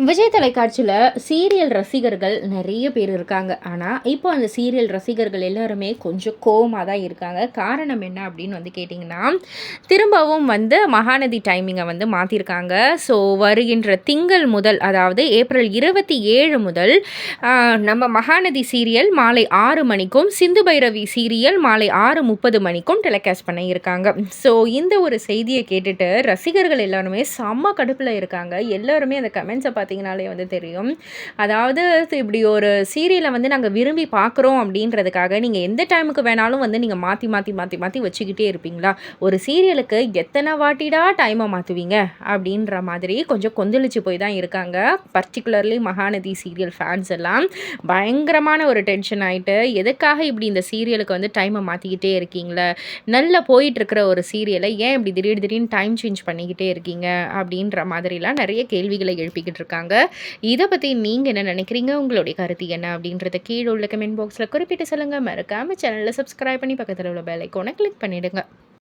விஜய் தொலைக்காட்சியில சீரியல் ரசிகர்கள் நெறைய பேர் இருக்காங்க. ஆனா, இப்போ அந்த சீரியல் ரசிகர்கள் எல்லாருமே கொஞ்சம் கோவமா தான் இருக்காங்க. காரணம் என்ன அப்படின்னு கேட்டிங்கன்னா, திரும்பவும் மகாநதி டைமிங்க மாத்திருக்காங்க. ஸோ வருகின்ற திங்கள் முதல், அதாவது ஏப்ரல் 27 முதல் நம்ம மகாநதி சீரியல் மாலை 6 மணிக்கும், சிந்து பைரவி சீரியல் மாலை 6:30 மணிக்கும் டெலிகாஸ்ட் பண்ண இருக்காங்க. ஸோ இந்த ஒரு செய்திய கேட்டுட்டு ரசிகர்கள் எல்லாருமே செம்ம கடுப்புல இருக்காங்க. எல்லாருமே அந்த கமெண்ட்ஸ பார்த்தீங்கனாலே தெரியும். அதாவது இப்படி ஒரு சீரியல நாங்க விரும்பி பார்க்குறோம் அப்படின்றதுக்காக, நீங்க எந்த டைமுக்கு வேணாலும் நீங்க மாத்தி, மாத்தி, மாத்தி, மாத்தி வச்சுக்கிட்டே இருப்பீங்களா? ஒரு சீரியலுக்கு எத்தன வாட்டிடா டைம மாத்துவீங்க? அப்படின்ற மாதிரி கொஞ்சம் கொந்தளிச்சு போய் தான் இருக்காங்க. பர்ட்டிகுலர்லி மகாநதி சீரியல் ஃபேன்ஸ் எல்லாம் பயங்கரமான ஒரு டென்ஷன் ஆயிட்டு, எதுக்காக இப்படி இந்த சீரியலுக்கு டைம மாத்திக்கிட்டே இருக்கீங்களே? நல்லா போயிட்டுருக்கிற ஒரு சீரியல ஏன் இப்படி திடீர்னு டைம் சேஞ்ச் பண்ணிக்கிட்டே இருக்கீங்க? அப்படின்ற மாதிரிலாம் நெறைய கேள்விகள எழுப்பிக்கிட்டு இருக்காங்க. இத பத்தி நீங்க என்ன நினைக்கிறீங்க? உங்களுடைய கருத்து என்ன? அப்படின்றத கீழ உள்ள கமெண்ட் பாக்ஸ்ல குறிப்பிட்டு சொல்லுங்க. மறக்காம சேனல சப்ஸ்கிரைப் பண்ணி பக்கத்துல உள்ள பெல் ஐகான கிளிக் பண்ணிடுங்க.